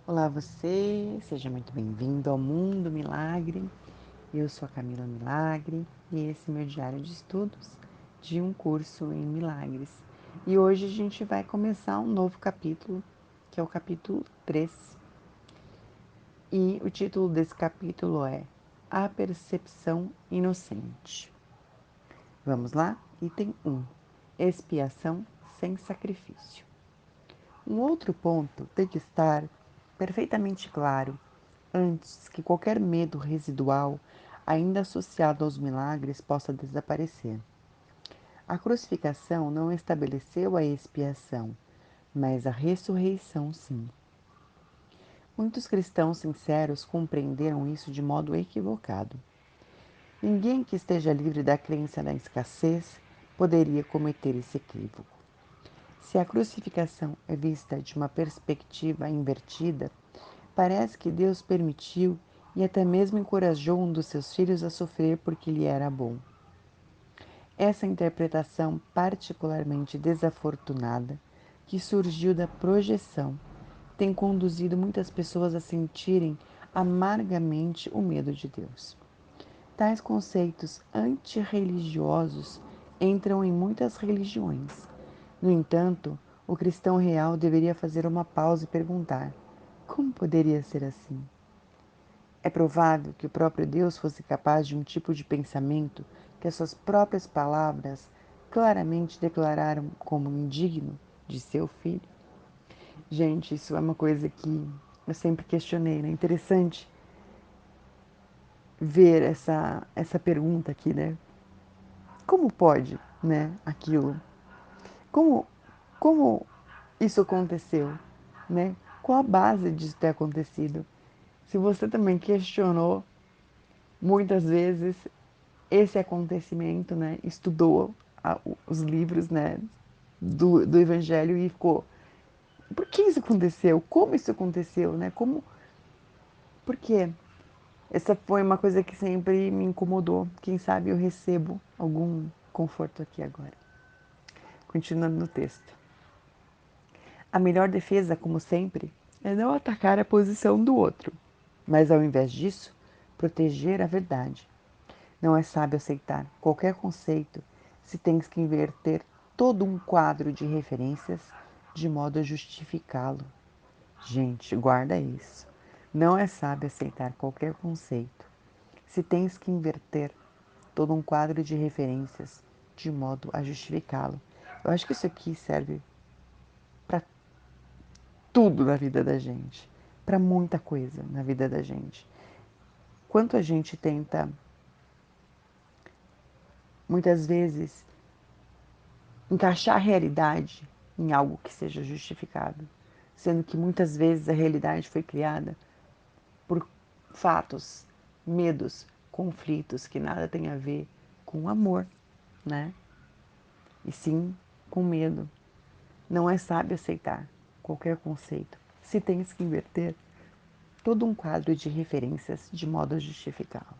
Olá você, seja muito bem-vindo ao Mundo Milagre. Eu sou a Camila Milagre e esse é meu diário de estudos de um curso em milagres. E hoje a gente vai começar um novo capítulo, que é o capítulo 3. E o título desse capítulo é A Percepção Inocente. Vamos lá? Item 1. Expiação sem sacrifício. Um outro ponto tem que estar perfeitamente claro antes que qualquer medo residual, ainda associado aos milagres, possa desaparecer. A crucificação não estabeleceu a expiação, mas a ressurreição sim. Muitos cristãos sinceros compreenderam isso de modo equivocado. Ninguém que esteja livre da crença na escassez poderia cometer esse equívoco. Se a crucificação é vista de uma perspectiva invertida, parece que Deus permitiu e até mesmo encorajou um dos seus filhos a sofrer porque lhe era bom. Essa interpretação particularmente desafortunada, que surgiu da projeção, tem conduzido muitas pessoas a sentirem amargamente o medo de Deus. Tais conceitos antirreligiosos entram em muitas religiões. No entanto, o cristão real deveria fazer uma pausa e perguntar: como poderia ser assim? É provável que o próprio Deus fosse capaz de um tipo de pensamento que as suas próprias palavras claramente declararam como indigno de seu filho? Gente, isso é uma coisa que eu sempre questionei, né? Interessante ver essa pergunta aqui, né? Como pode, né, aquilo? Como, como isso aconteceu, né? Qual a base disso ter acontecido? Se você também questionou muitas vezes esse acontecimento, né, estudou os livros, né, do Evangelho e ficou, por que isso aconteceu? Como isso aconteceu, né? Por quê? Essa foi uma coisa que sempre me incomodou. Quem sabe eu recebo algum conforto aqui agora. Continuando no texto. A melhor defesa, como sempre, é não atacar a posição do outro, mas ao invés disso, proteger a verdade. Não é sábio aceitar qualquer conceito se tens que inverter todo um quadro de referências de modo a justificá-lo. Gente, guarda isso. Não é sábio aceitar qualquer conceito se tens que inverter todo um quadro de referências de modo a justificá-lo. Eu acho que isso aqui serve para tudo na vida da gente, para muita coisa na vida da gente. Quanto a gente tenta, muitas vezes, encaixar a realidade em algo que seja justificado, sendo que muitas vezes a realidade foi criada por fatos, medos, conflitos que nada tem a ver com amor, né? E sim com medo. Não é sábio aceitar qualquer conceito se tens que inverter todo um quadro de referências de modo a justificá-lo.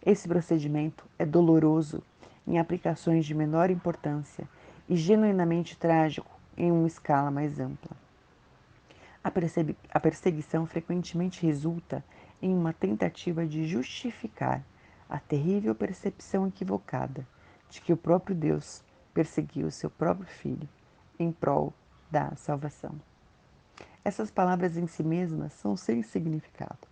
Esse procedimento é doloroso em aplicações de menor importância e genuinamente trágico em uma escala mais ampla. A perseguição frequentemente resulta em uma tentativa de justificar a terrível percepção equivocada de que o próprio Deus perseguiu o seu próprio filho em prol da salvação. Essas palavras em si mesmas são sem significado.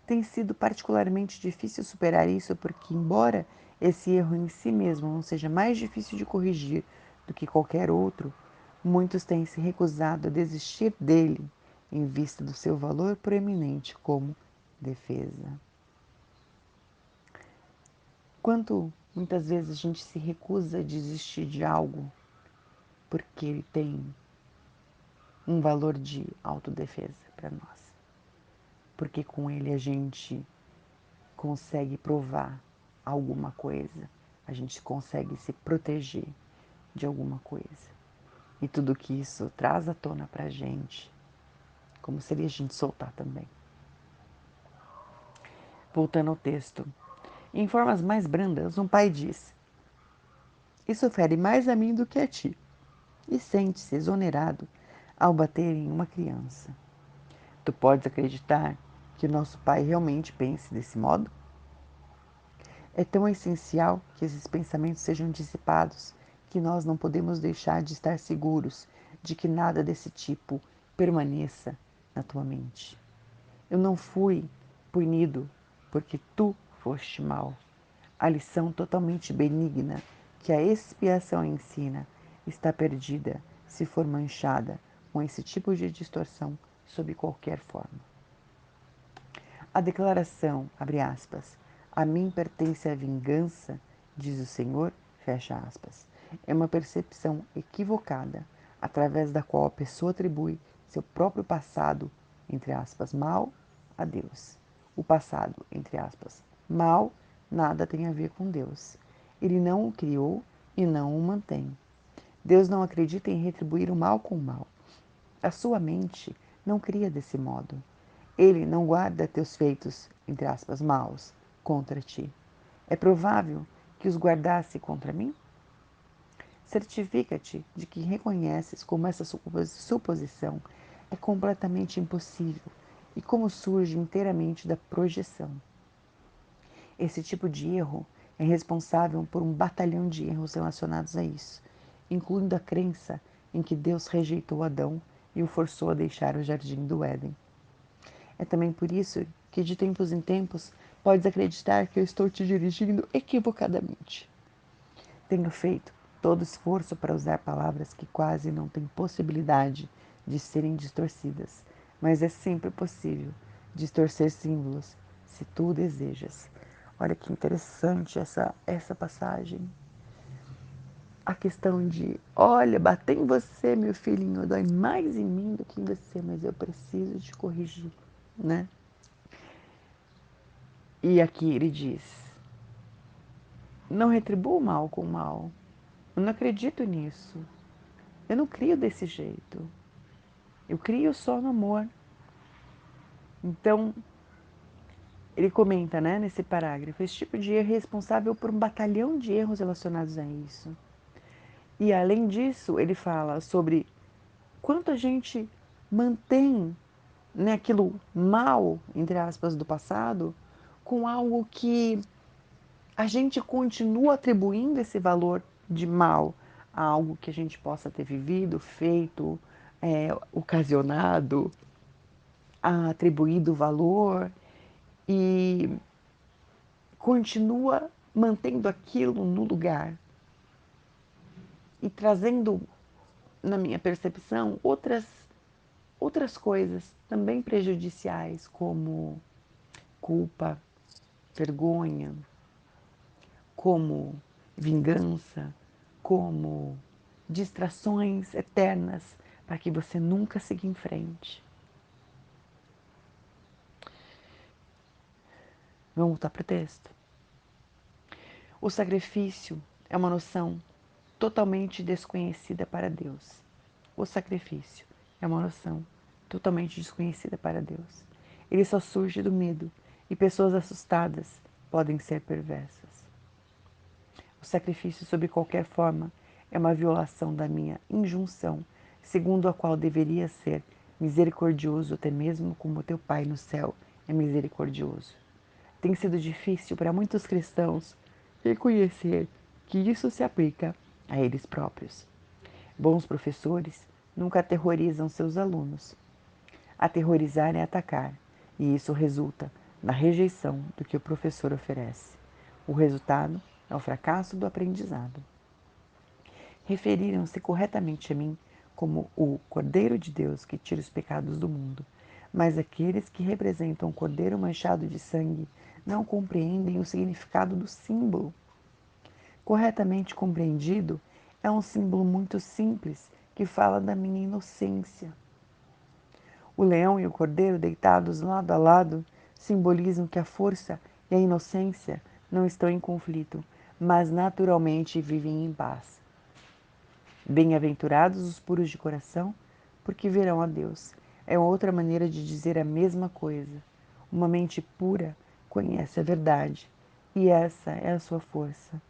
Tem sido particularmente difícil superar isso porque, embora esse erro em si mesmo não seja mais difícil de corrigir do que qualquer outro, muitos têm se recusado a desistir dele em vista do seu valor proeminente como defesa. Quanto muitas vezes a gente se recusa a desistir de algo porque ele tem um valor de autodefesa para nós, porque com ele a gente consegue provar alguma coisa, a gente consegue se proteger de alguma coisa. E tudo que isso traz à tona pra gente, como seria a gente soltar também. Voltando ao texto. Em formas mais brandas, um pai diz: isso fere mais a mim do que a ti, e sente-se exonerado ao bater em uma criança. Tu podes acreditar que nosso Pai realmente pense desse modo? É tão essencial que esses pensamentos sejam dissipados que nós não podemos deixar de estar seguros de que nada desse tipo permaneça na tua mente. Eu não fui punido porque tu foste mal. A lição totalmente benigna que a expiação ensina está perdida se for manchada com esse tipo de distorção sob qualquer forma. A declaração, abre aspas, a mim pertence a vingança, diz o Senhor, fecha aspas, é uma percepção equivocada, através da qual a pessoa atribui seu próprio passado, entre aspas, mal, a Deus. O passado, entre aspas, mal, nada tem a ver com Deus. Ele não o criou e não o mantém. Deus não acredita em retribuir o mal com o mal. A sua mente não cria desse modo. Ele não guarda teus feitos, entre aspas, maus, contra ti. É provável que os guardasse contra mim? Certifica-te de que reconheces como essa suposição é completamente impossível e como surge inteiramente da projeção. Esse tipo de erro é responsável por um batalhão de erros relacionados a isso, incluindo a crença em que Deus rejeitou Adão e o forçou a deixar o jardim do Éden. É também por isso que de tempos em tempos podes acreditar que eu estou te dirigindo equivocadamente. Tenho feito todo esforço para usar palavras que quase não têm possibilidade de serem distorcidas, mas é sempre possível distorcer símbolos se tu desejas. Olha que interessante essa passagem. A questão de, olha, bater em você, meu filhinho, dói mais em mim do que em você, mas eu preciso te corrigir, né? E aqui ele diz, não retribua o mal com o mal. Eu não acredito nisso. Eu não crio desse jeito. Eu crio só no amor. Então, ele comenta, né, nesse parágrafo, esse tipo de erro é responsável por um batalhão de erros relacionados a isso. E além disso, ele fala sobre quanto a gente mantém, né, aquilo mal, entre aspas, do passado, com algo que a gente continua atribuindo esse valor de mal a algo que a gente possa ter vivido, feito, ocasionado, atribuído valor e continua mantendo aquilo no lugar e trazendo, na minha percepção, outras coisas também prejudiciais, como culpa, vergonha, como vingança, como distrações eternas para que você nunca siga em frente. Vamos voltar para o texto. O sacrifício é uma noção totalmente desconhecida para Deus. O sacrifício é uma noção totalmente desconhecida para Deus. Ele só surge do medo e pessoas assustadas podem ser perversas. O sacrifício, sob qualquer forma, é uma violação da minha injunção, segundo a qual deveria ser misericordioso até mesmo como teu Pai no céu é misericordioso. Tem sido difícil para muitos cristãos reconhecer que isso se aplica a eles próprios. Bons professores nunca aterrorizam seus alunos. Aterrorizar é atacar, e isso resulta na rejeição do que o professor oferece. O resultado é o fracasso do aprendizado. Referiram-se corretamente a mim como o Cordeiro de Deus que tira os pecados do mundo, mas aqueles que representam o Cordeiro manchado de sangue não compreendem o significado do símbolo. Corretamente compreendido, é um símbolo muito simples que fala da minha inocência. O leão e o cordeiro deitados lado a lado simbolizam que a força e a inocência não estão em conflito, mas naturalmente vivem em paz. Bem-aventurados os puros de coração, porque verão a Deus. É outra maneira de dizer a mesma coisa. Uma mente pura conhece a verdade, e essa é a sua força.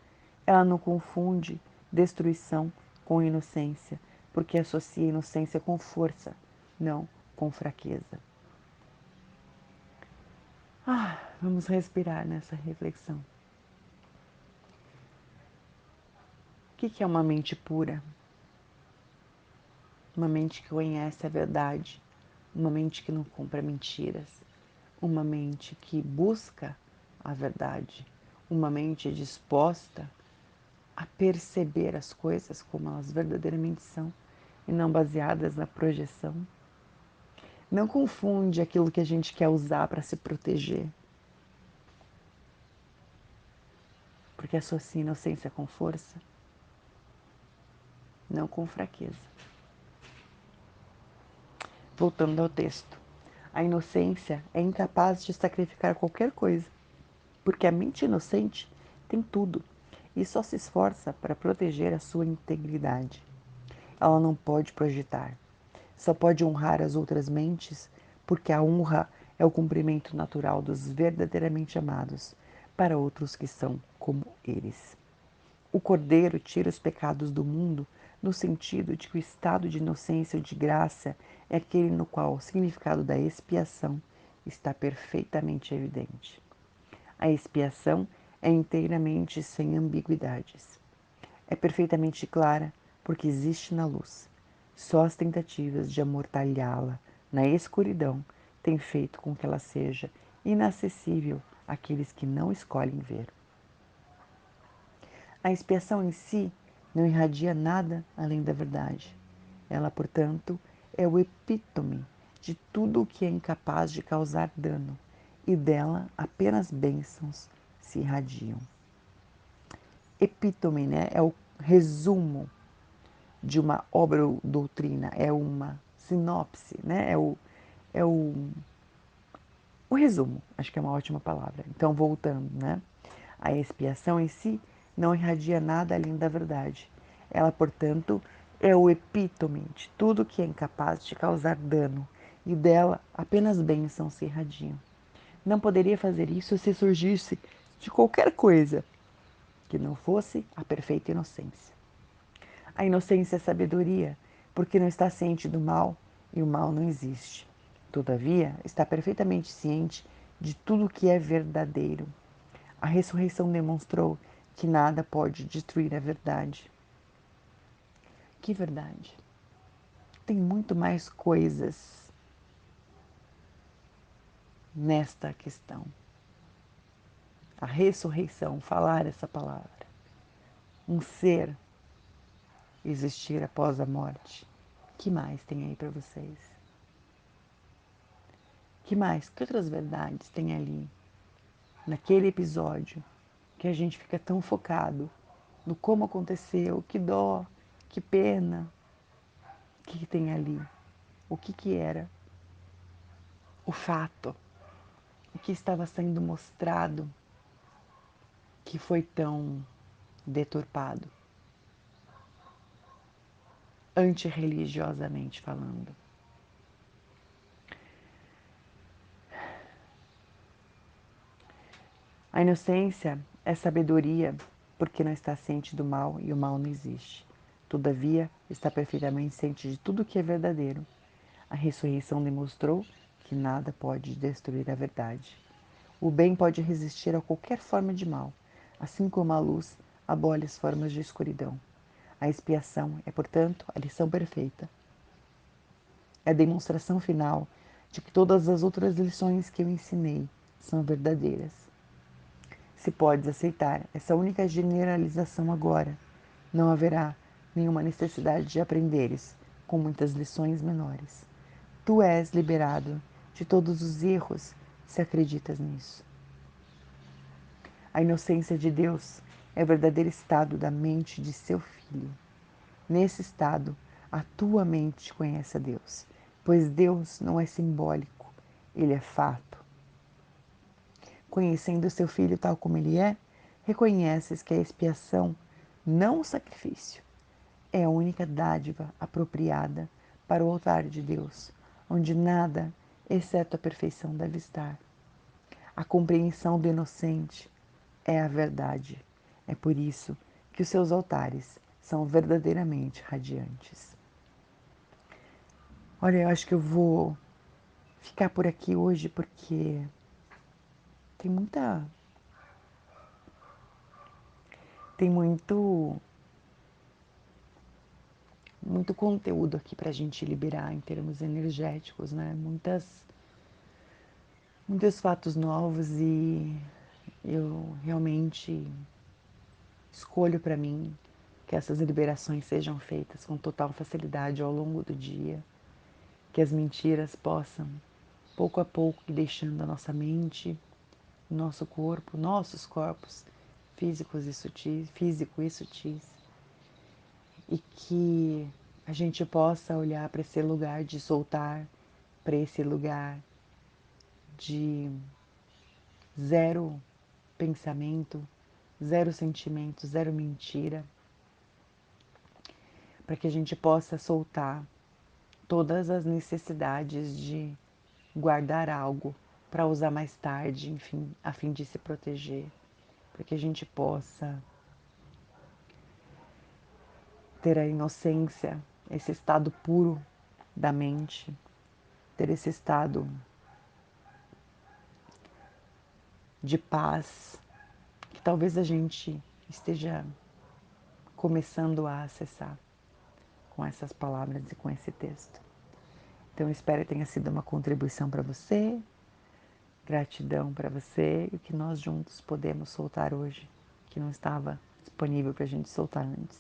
Ela não confunde destruição com inocência, porque associa a inocência com força, não com fraqueza. Vamos respirar nessa reflexão. O que é uma mente pura? Uma mente que conhece a verdade, uma mente que não compra mentiras, uma mente que busca a verdade, uma mente disposta a perceber as coisas como elas verdadeiramente são e não baseadas na projeção. Não confunde aquilo que a gente quer usar para se proteger, porque associa inocência com força, não com fraqueza. Voltando ao texto. A inocência é incapaz de sacrificar qualquer coisa, porque a mente inocente tem tudo e só se esforça para proteger a sua integridade. Ela não pode projetar, só pode honrar as outras mentes, porque a honra é o cumprimento natural dos verdadeiramente amados para outros que são como eles. O Cordeiro tira os pecados do mundo no sentido de que o estado de inocência ou de graça é aquele no qual o significado da expiação está perfeitamente evidente. A expiação é inteiramente sem ambiguidades. É perfeitamente clara porque existe na luz. Só as tentativas de amortalhá-la na escuridão têm feito com que ela seja inacessível àqueles que não escolhem ver. A expiação em si não irradia nada além da verdade. Ela, portanto, é o epítome de tudo o que é incapaz de causar dano, e dela apenas bênçãos se irradiam. Epítome, né, é o resumo de uma obra ou doutrina, é uma sinopse, né, é o resumo, acho que é uma ótima palavra. Então, voltando, né, a expiação em si não irradia nada além da verdade. Ela, portanto, é o epítome de tudo que é incapaz de causar dano, e dela apenas bênçãos se irradiam. Não poderia fazer isso se surgisse de qualquer coisa que não fosse a perfeita inocência. A inocência é sabedoria, porque não está ciente do mal e o mal não existe. Todavia, está perfeitamente ciente de tudo o que é verdadeiro. A ressurreição demonstrou que nada pode destruir a verdade. Que verdade? Tem muito mais coisas nesta questão. A ressurreição, falar essa palavra. Um ser existir após a morte. Que mais tem aí para vocês? Que mais? Que outras verdades tem ali? Naquele episódio que a gente fica tão focado no como aconteceu, que dó, que pena, o que tem ali? O que era o fato? O que estava sendo mostrado que foi tão deturpado, antirreligiosamente falando? A inocência é sabedoria porque não está ciente do mal e o mal não existe. Todavia, está perfeitamente ciente de tudo que é verdadeiro. A ressurreição demonstrou que nada pode destruir a verdade. O bem pode resistir a qualquer forma de mal, assim como a luz abole as formas de escuridão. A expiação é, portanto, a lição perfeita. É a demonstração final de que todas as outras lições que eu ensinei são verdadeiras. Se podes aceitar essa única generalização agora, não haverá nenhuma necessidade de aprenderes com muitas lições menores. Tu és liberado de todos os erros se acreditas nisso. A inocência de Deus é o verdadeiro estado da mente de seu filho. Nesse estado, a tua mente conhece a Deus, pois Deus não é simbólico, ele é fato. Conhecendo seu filho tal como ele é, reconheces que a expiação, não o sacrifício, é a única dádiva apropriada para o altar de Deus, onde nada, exceto a perfeição, deve estar. A compreensão do inocente é a verdade. É por isso que os seus altares são verdadeiramente radiantes. Olha, eu acho que eu vou ficar por aqui hoje porque tem muita. Tem muito conteúdo aqui pra gente liberar em termos energéticos, né? Muitos fatos novos e eu realmente escolho para mim que essas liberações sejam feitas com total facilidade ao longo do dia, que as mentiras possam, pouco a pouco, ir deixando a nossa mente, nosso corpo, nossos corpos físico e sutis, e que a gente possa olhar para esse lugar de soltar, para esse lugar de zero pensamento, zero sentimento, zero mentira, para que a gente possa soltar todas as necessidades de guardar algo para usar mais tarde, enfim, a fim de se proteger, para que a gente possa ter a inocência, esse estado puro da mente, ter esse estado de paz que talvez a gente esteja começando a acessar com essas palavras e com esse texto. Então, espero que tenha sido uma contribuição para você, gratidão para você e que nós juntos podemos soltar hoje, que não estava disponível para a gente soltar antes.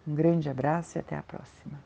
Um grande abraço e até a próxima.